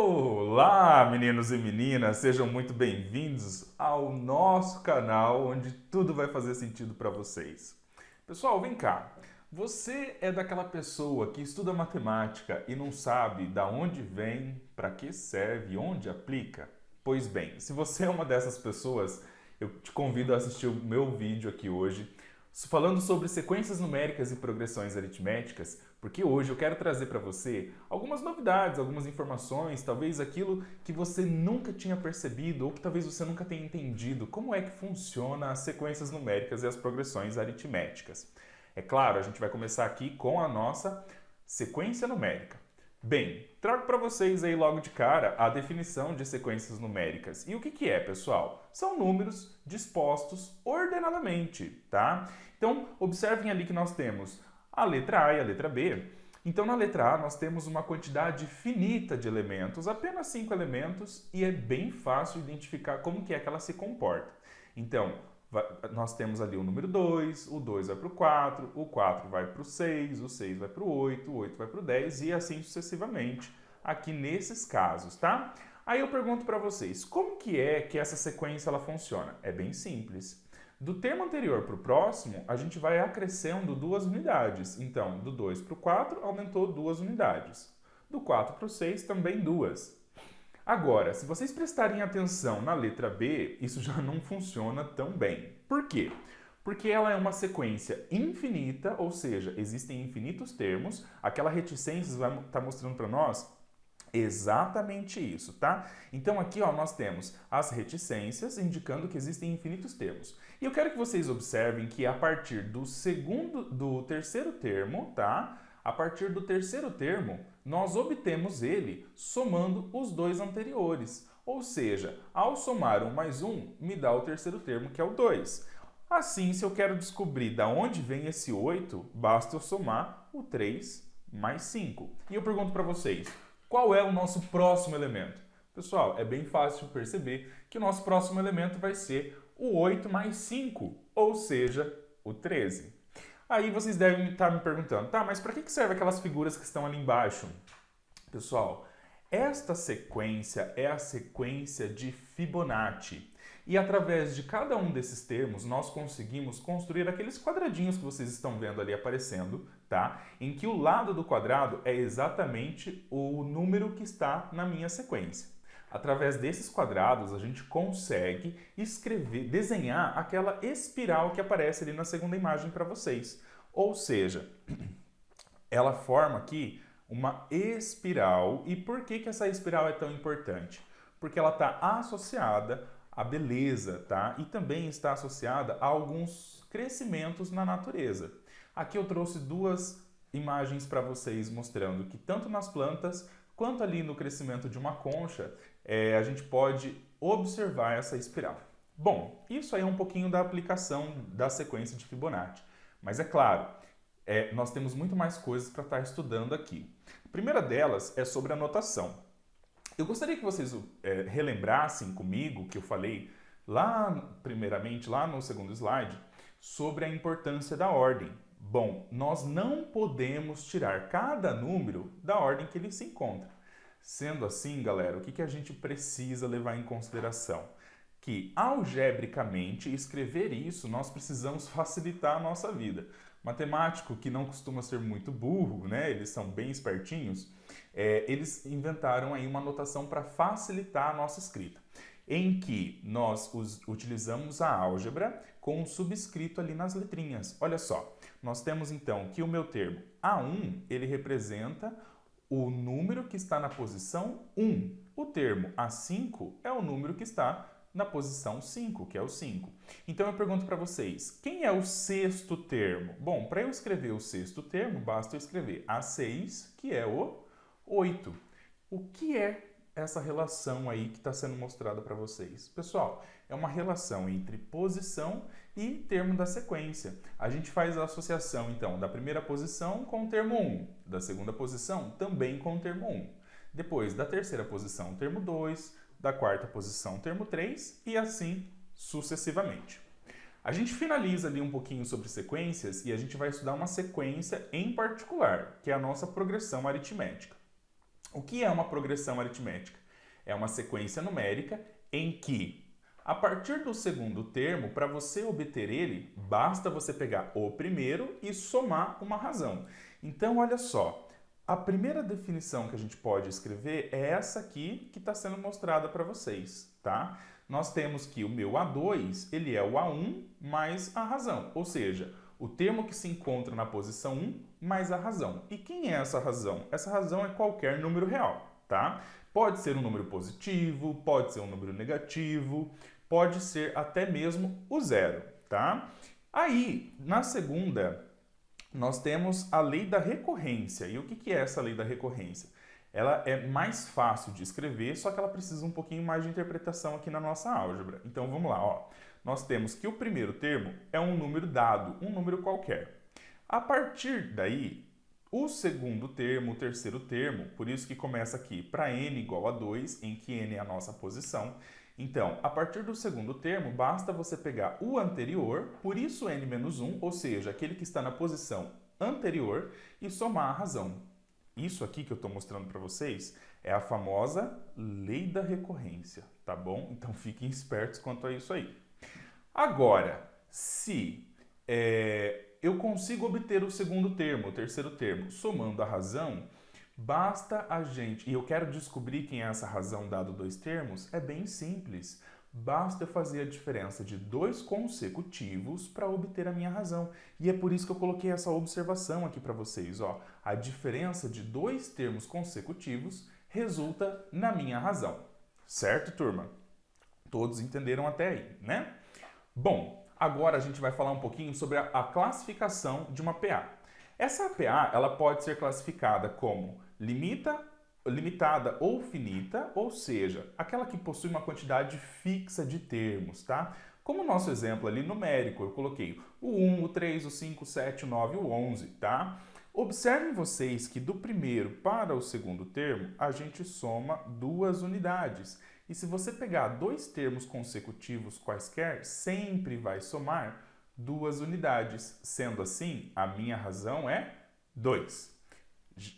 Olá, meninos e meninas, sejam muito bem-vindos ao nosso canal onde tudo vai fazer sentido para vocês. Pessoal, vem cá. Você é daquela pessoa que estuda matemática e não sabe da onde vem, para que serve, onde aplica? Pois bem, se você é uma dessas pessoas, eu te convido a assistir o meu vídeo aqui hoje, falando sobre sequências numéricas e progressões aritméticas, porque hoje eu quero trazer para você algumas novidades, algumas informações, talvez aquilo que você nunca tinha percebido ou que talvez você nunca tenha entendido, como é que funciona as sequências numéricas e as progressões aritméticas. É claro, a gente vai começar aqui com a nossa sequência numérica. Bem, trago para vocês aí logo de cara a definição de sequências numéricas. E o que é, pessoal? São números dispostos ordenadamente, tá? Então, observem ali que nós temos a letra A e a letra B. Então, na letra A, nós temos uma quantidade finita de elementos, apenas 5 elementos, e é bem fácil identificar como que é que ela se comporta. Então, nós temos ali o número 2, o 2 vai para o 4 vai para o 6, o 6 vai para o 8 vai para o 10 e assim sucessivamente aqui nesses casos, tá? Aí eu pergunto para vocês, como que é que essa sequência ela funciona? É bem simples. Do termo anterior para o próximo, a gente vai acrescendo 2 unidades. Então, do 2 para o 4 aumentou 2 unidades. Do 4 para o 6 também 2. Agora, se vocês prestarem atenção na letra B, isso já não funciona tão bem. Por quê? Porque ela é uma sequência infinita, ou seja, existem infinitos termos. Aquela reticência vai estar mostrando para nós exatamente isso, tá? Então aqui ó, nós temos as reticências indicando que existem infinitos termos. E eu quero que vocês observem que a partir do terceiro termo, tá? A partir do terceiro termo, nós obtemos ele somando os dois anteriores. Ou seja, ao somar 1 mais 1, me dá o terceiro termo, que é o 2. Assim, se eu quero descobrir de onde vem esse 8, basta eu somar o 3 mais 5. E eu pergunto para vocês, qual é o nosso próximo elemento? Pessoal, é bem fácil perceber que o nosso próximo elemento vai ser o 8 mais 5, ou seja, o 13. Aí vocês devem estar me perguntando, tá, mas para que servem aquelas figuras que estão ali embaixo? Pessoal, esta sequência é a sequência de Fibonacci. E através de cada um desses termos, nós conseguimos construir aqueles quadradinhos que vocês estão vendo ali aparecendo, tá? Em que o lado do quadrado é exatamente o número que está na minha sequência. Através desses quadrados, a gente consegue desenhar aquela espiral que aparece ali na segunda imagem para vocês. Ou seja, ela forma aqui uma espiral. E por que essa espiral é tão importante? Porque ela está associada à beleza, tá? E também está associada a alguns crescimentos na natureza. Aqui eu trouxe 2 imagens para vocês mostrando que tanto nas plantas quanto ali no crescimento de uma concha, a gente pode observar essa espiral. Bom, isso aí é um pouquinho da aplicação da sequência de Fibonacci. Mas é claro, nós temos muito mais coisas para estar estudando aqui. A primeira delas é sobre a notação. Eu gostaria que vocês relembrassem comigo que eu falei primeiramente, lá no segundo slide, sobre a importância da ordem. Bom, nós não podemos tirar cada número da ordem que ele se encontra. Sendo assim, galera, o que a gente precisa levar em consideração? Que, algebricamente, escrever isso, nós precisamos facilitar a nossa vida. Matemático que não costuma ser muito burro, né? Eles são bem espertinhos, eles inventaram aí uma notação para facilitar a nossa escrita, em que nós utilizamos a álgebra com um subscrito ali nas letrinhas. Olha só, nós temos então que o meu termo A1, ele representa o número que está na posição 1. O termo A5 é o número que está na posição 5, que é o 5. Então eu pergunto para vocês, quem é o sexto termo? Bom, para eu escrever o sexto termo, basta eu escrever A6, que é o 8. O que é essa relação aí que está sendo mostrada para vocês? Pessoal, é uma relação entre posição e termo da sequência. A gente faz a associação, então, da primeira posição com o termo 1, da segunda posição também com o termo 1. Depois, da terceira posição, termo 2, da quarta posição, termo 3 e assim sucessivamente. A gente finaliza ali um pouquinho sobre sequências e a gente vai estudar uma sequência em particular, que é a nossa progressão aritmética. O que é uma progressão aritmética? É uma sequência numérica em que, a partir do segundo termo, para você obter ele, basta você pegar o primeiro e somar uma razão. Então, olha só, a primeira definição que a gente pode escrever é essa aqui que está sendo mostrada para vocês, tá? Nós temos que o meu A2, ele é o A1 mais a razão, ou seja, o termo que se encontra na posição 1 mais a razão. E quem é essa razão? Essa razão é qualquer número real, tá? Pode ser um número positivo, pode ser um número negativo, pode ser até mesmo o zero, tá? Aí, na segunda, nós temos a lei da recorrência. E o que é essa lei da recorrência? Ela é mais fácil de escrever, só que ela precisa um pouquinho mais de interpretação aqui na nossa álgebra. Então vamos lá, ó. Nós temos que o primeiro termo é um número dado, um número qualquer. A partir daí, o segundo termo, o terceiro termo, por isso que começa aqui para n igual a 2, em que n é a nossa posição. Então, a partir do segundo termo, basta você pegar o anterior, por isso n menos 1, ou seja, aquele que está na posição anterior, e somar a razão. Isso aqui que eu estou mostrando para vocês é a famosa lei da recorrência, tá bom? Então fiquem espertos quanto a isso aí. Agora, se eu consigo obter o segundo termo, o terceiro termo, somando a razão, basta a gente... E eu quero descobrir quem é essa razão dado dois termos? É bem simples. Basta eu fazer a diferença de dois consecutivos para obter a minha razão. E é por isso que eu coloquei essa observação aqui para vocês. Ó. A diferença de dois termos consecutivos resulta na minha razão. Certo, turma? Todos entenderam até aí, né? Bom, agora a gente vai falar um pouquinho sobre a classificação de uma PA. Essa PA ela pode ser classificada como limitada ou finita, ou seja, aquela que possui uma quantidade fixa de termos, tá? Como o nosso exemplo ali numérico, eu coloquei o 1, o 3, o 5, o 7, o 9 e o 11, tá? Observem vocês que do primeiro para o segundo termo, a gente soma 2 unidades. E se você pegar dois termos consecutivos quaisquer, sempre vai somar 2 unidades. Sendo assim, a minha razão é 2.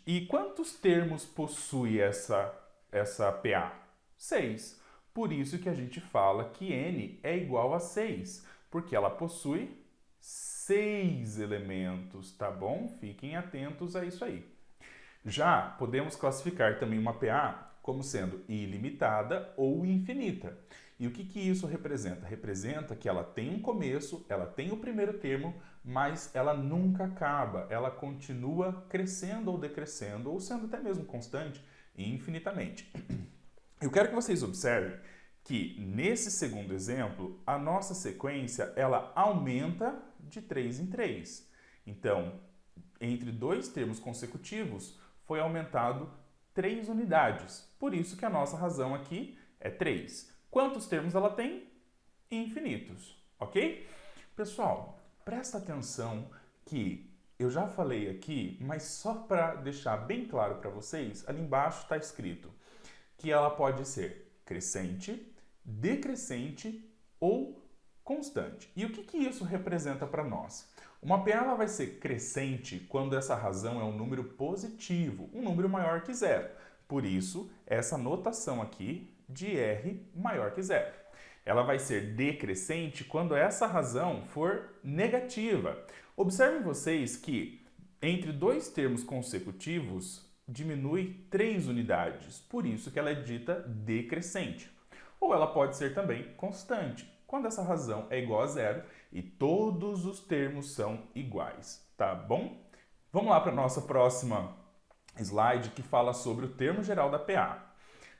E quantos termos possui essa PA? 6. Por isso que a gente fala que n é igual a 6, porque ela possui 6 elementos, tá bom? Fiquem atentos a isso aí. Já podemos classificar também uma PA como sendo ilimitada ou infinita. E o que isso representa? Representa que ela tem um começo, ela tem o primeiro termo, mas ela nunca acaba, ela continua crescendo ou decrescendo, ou sendo até mesmo constante infinitamente. Eu quero que vocês observem que nesse segundo exemplo, a nossa sequência ela aumenta de 3 em 3. Então, entre dois termos consecutivos, foi aumentado 3 unidades. Por isso que a nossa razão aqui é 3. Quantos termos ela tem? Infinitos, ok? Pessoal, presta atenção que eu já falei aqui, mas só para deixar bem claro para vocês, ali embaixo está escrito que ela pode ser crescente, decrescente ou constante. E o que isso representa para nós? Uma PA ela vai ser crescente quando essa razão é um número positivo, um número maior que zero. Por isso, essa notação aqui de R maior que zero. Ela vai ser decrescente quando essa razão for negativa. Observem vocês que entre dois termos consecutivos diminui 3 unidades, por isso que ela é dita decrescente. Ou ela pode ser também constante, quando essa razão é igual a zero e todos os termos são iguais, tá bom? Vamos lá para a nossa próxima slide que fala sobre o termo geral da PA.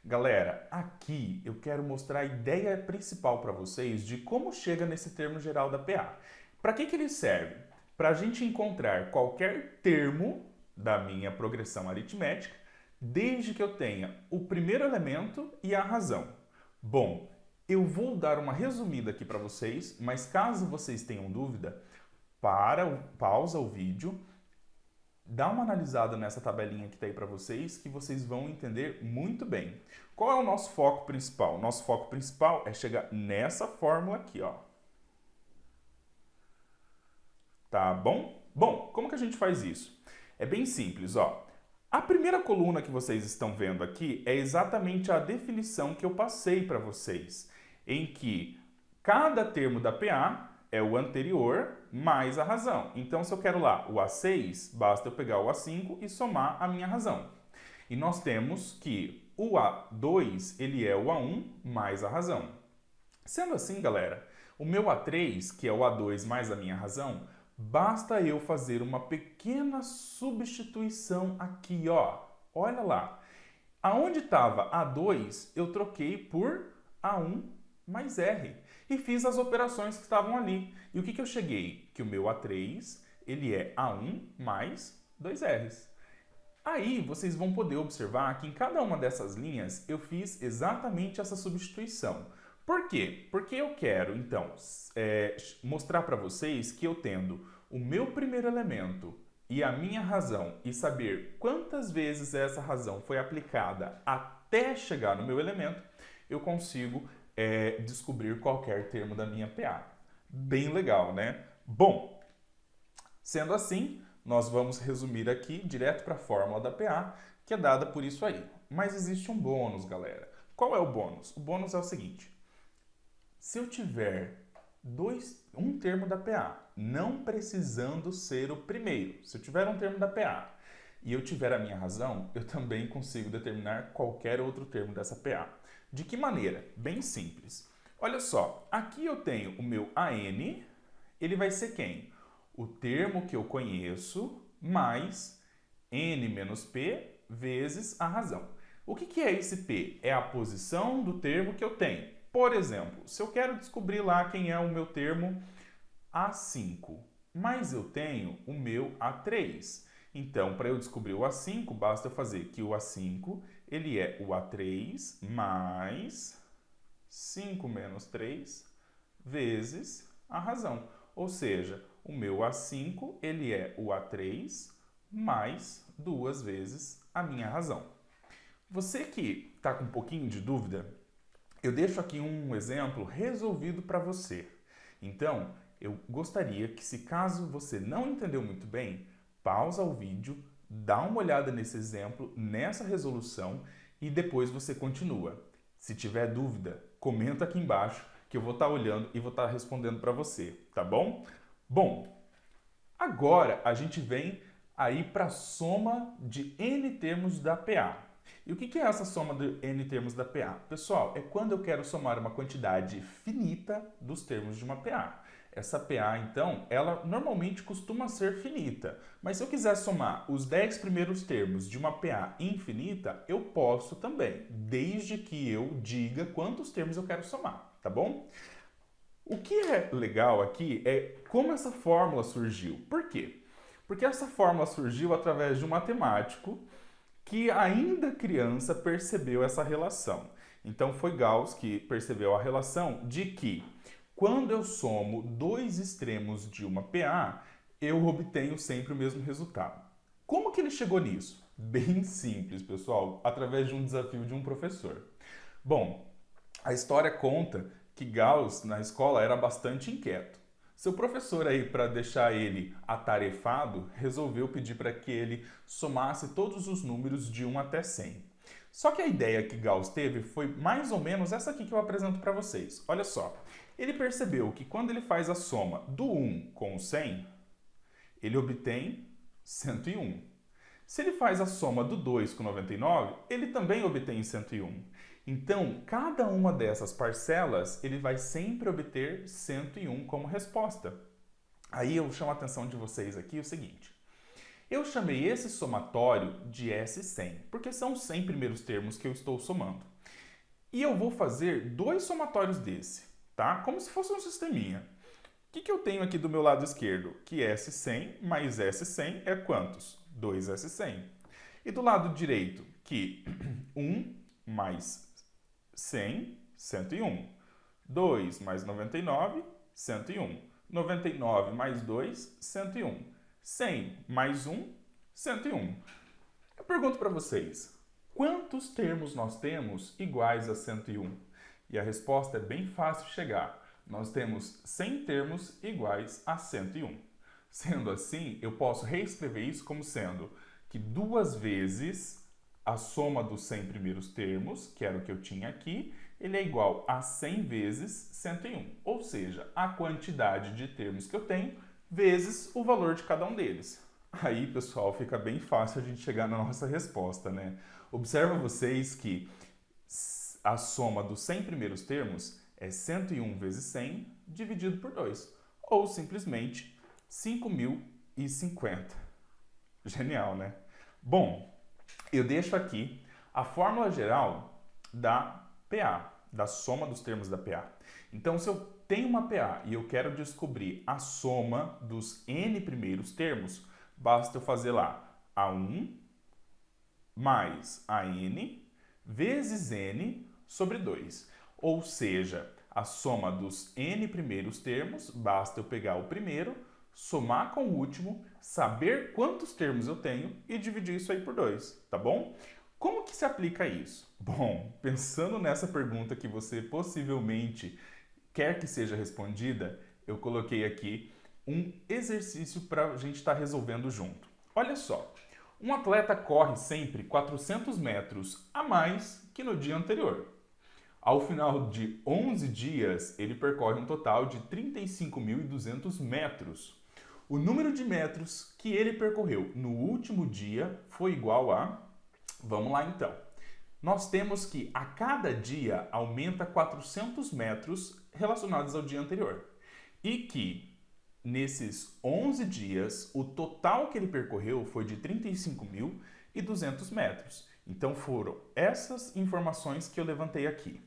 Galera, aqui eu quero mostrar a ideia principal para vocês de como chega nesse termo geral da PA. Para que ele serve? Para a gente encontrar qualquer termo da minha progressão aritmética, desde que eu tenha o primeiro elemento e a razão. Bom, eu vou dar uma resumida aqui para vocês, mas caso vocês tenham dúvida, pausa o vídeo, dá uma analisada nessa tabelinha que está aí para vocês, que vocês vão entender muito bem. Qual é o nosso foco principal? O nosso foco principal é chegar nessa fórmula aqui, ó. Tá bom? Bom, como que a gente faz isso? É bem simples, ó. A primeira coluna que vocês estão vendo aqui é exatamente a definição que eu passei para vocês, em que cada termo da PA é o anterior mais a razão. Então, se eu quero lá o A6, basta eu pegar o A5 e somar a minha razão. E nós temos que o A2 ele é o A1 mais a razão. Sendo assim, galera, o meu A3, que é o A2 mais a minha razão, basta eu fazer uma pequena substituição aqui, ó. Olha lá. Aonde estava A2, eu troquei por A1 mais R. E fiz as operações que estavam ali. E o que eu cheguei? Que o meu A3, ele é A1 mais 2Rs. Aí vocês vão poder observar que em cada uma dessas linhas eu fiz exatamente essa substituição. Por quê? Porque eu quero, então, mostrar para vocês que eu tendo o meu primeiro elemento e a minha razão e saber quantas vezes essa razão foi aplicada até chegar no meu elemento, eu consigo descobrir qualquer termo da minha PA. Bem legal, né? Bom, sendo assim, nós vamos resumir aqui direto para a fórmula da PA, que é dada por isso aí. Mas existe um bônus, galera. Qual é o bônus? O bônus é o seguinte. Se eu tiver um termo da PA, não precisando ser o primeiro, se eu tiver um termo da PA e eu tiver a minha razão, eu também consigo determinar qualquer outro termo dessa PA. De que maneira? Bem simples. Olha só, aqui eu tenho o meu AN, ele vai ser quem? O termo que eu conheço mais N menos P vezes a razão. O que é esse P? É a posição do termo que eu tenho. Por exemplo, se eu quero descobrir lá quem é o meu termo A5, mas eu tenho o meu A3. Então, para eu descobrir o A5, basta eu fazer que o A5 ele é o A3 mais 5 menos 3 vezes a razão. Ou seja, o meu A5 ele é o A3 mais 2 vezes a minha razão. Você que está com um pouquinho de dúvida, eu deixo aqui um exemplo resolvido para você. Então, eu gostaria que, se caso você não entendeu muito bem, pausa o vídeo, dá uma olhada nesse exemplo, nessa resolução e depois você continua. Se tiver dúvida, comenta aqui embaixo que eu vou estar olhando e vou estar respondendo para você, tá bom? Bom, agora a gente vem aí para a soma de N termos da PA. E o que é essa soma de N termos da PA? Pessoal, é quando eu quero somar uma quantidade finita dos termos de uma PA. Essa PA, então, ela normalmente costuma ser finita. Mas se eu quiser somar os 10 primeiros termos de uma PA infinita, eu posso também, desde que eu diga quantos termos eu quero somar, tá bom? O que é legal aqui é como essa fórmula surgiu. Por quê? Porque essa fórmula surgiu através de um matemático que ainda criança percebeu essa relação. Então foi Gauss que percebeu a relação de que quando eu somo dois extremos de uma PA, eu obtenho sempre o mesmo resultado. Como que ele chegou nisso? Bem simples, pessoal, através de um desafio de um professor. Bom, a história conta que Gauss na escola era bastante inquieto. Seu professor aí, para deixar ele atarefado, resolveu pedir para que ele somasse todos os números de 1 até 100. Só que a ideia que Gauss teve foi mais ou menos essa aqui que eu apresento para vocês. Olha só, ele percebeu que quando ele faz a soma do 1 com o 100, ele obtém 101. Se ele faz a soma do 2 com 99, ele também obtém 101. Então, cada uma dessas parcelas, ele vai sempre obter 101 como resposta. Aí eu chamo a atenção de vocês aqui o seguinte. Eu chamei esse somatório de S100, porque são os 100 primeiros termos que eu estou somando. E eu vou fazer dois somatórios desse, tá? Como se fosse um sisteminha. O que eu tenho aqui do meu lado esquerdo? Que S100 mais S100 é quantos? 2S100. E do lado direito, que 1 mais 100, 101. 2 mais 99, 101. 99 mais 2, 101. 100 mais 1, 101. Eu pergunto para vocês, quantos termos nós temos iguais a 101? E a resposta é bem fácil de chegar. Nós temos 100 termos iguais a 101. Sendo assim, eu posso reescrever isso como sendo que 2 vezes a soma dos 100 primeiros termos, que era o que eu tinha aqui, ele é igual a 100 vezes 101, ou seja, a quantidade de termos que eu tenho vezes o valor de cada um deles. Aí, pessoal, fica bem fácil a gente chegar na nossa resposta, né? Observa vocês que a soma dos 100 primeiros termos é 101 vezes 100 dividido por 2, ou simplesmente 5.050. Genial, né? Bom, eu deixo aqui a fórmula geral da PA, da soma dos termos da PA. Então, se eu tenho uma PA e eu quero descobrir a soma dos n primeiros termos, basta eu fazer lá A1 mais AN vezes n sobre 2. Ou seja, a soma dos n primeiros termos, basta eu pegar o primeiro, somar com o último, saber quantos termos eu tenho e dividir isso aí por 2, tá bom? Como que se aplica isso? Bom, pensando nessa pergunta que você possivelmente quer que seja respondida, eu coloquei aqui um exercício para a gente estar resolvendo junto. Olha só, um atleta corre sempre 400 metros a mais que no dia anterior. Ao final de 11 dias, ele percorre um total de 35.200 metros. O número de metros que ele percorreu no último dia foi igual a... Vamos lá então. Nós temos que a cada dia aumenta 400 metros relacionados ao dia anterior. E que nesses 11 dias, o total que ele percorreu foi de 35.200 metros. Então foram essas informações que eu levantei aqui.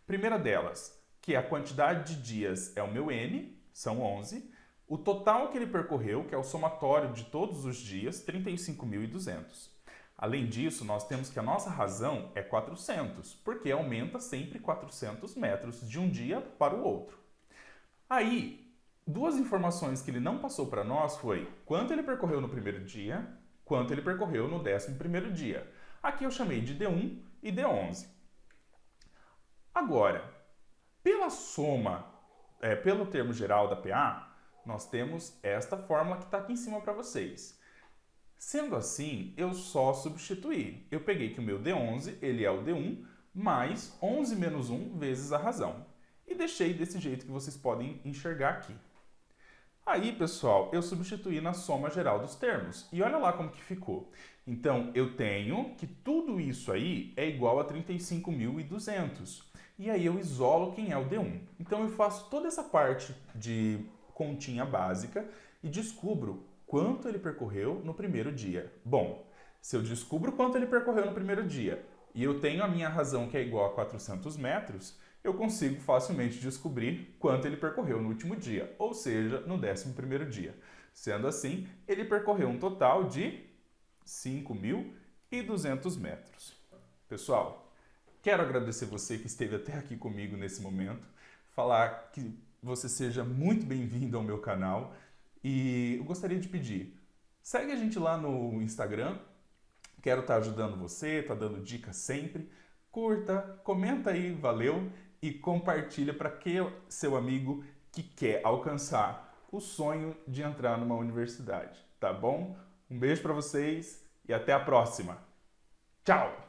Primeira delas, que a quantidade de dias é o meu n, são 11. O total que ele percorreu, que é o somatório de todos os dias, 35.200. Além disso, nós temos que a nossa razão é 400, porque aumenta sempre 400 metros de um dia para o outro. Aí, duas informações que ele não passou para nós foi quanto ele percorreu no primeiro dia, quanto ele percorreu no 11º dia. Aqui eu chamei de D1 e D11. Agora, pela soma, pelo termo geral da PA, nós temos esta fórmula que está aqui em cima para vocês. Sendo assim, eu só substituí. Eu peguei que o meu D11, ele é o D1, mais 11 menos 1 vezes a razão. E deixei desse jeito que vocês podem enxergar aqui. Aí, pessoal, eu substituí na soma geral dos termos. E olha lá como que ficou. Então, eu tenho que tudo isso aí é igual a 35.200. E aí eu isolo quem é o D1. Então, eu faço toda essa parte de continha básica e descubro quanto ele percorreu no primeiro dia. Bom, se eu descubro quanto ele percorreu no primeiro dia e eu tenho a minha razão que é igual a 400 metros, eu consigo facilmente descobrir quanto ele percorreu no último dia, ou seja, no 11º dia. Sendo assim, ele percorreu um total de 5.200 metros. Pessoal, quero agradecer você que esteve até aqui comigo nesse momento, falar que você seja muito bem-vindo ao meu canal e eu gostaria de pedir, segue a gente lá no Instagram, quero estar ajudando você, tá dando dicas sempre, curta, comenta aí, valeu, e compartilha para aquele seu amigo que quer alcançar o sonho de entrar numa universidade, tá bom? Um beijo para vocês e até a próxima. Tchau!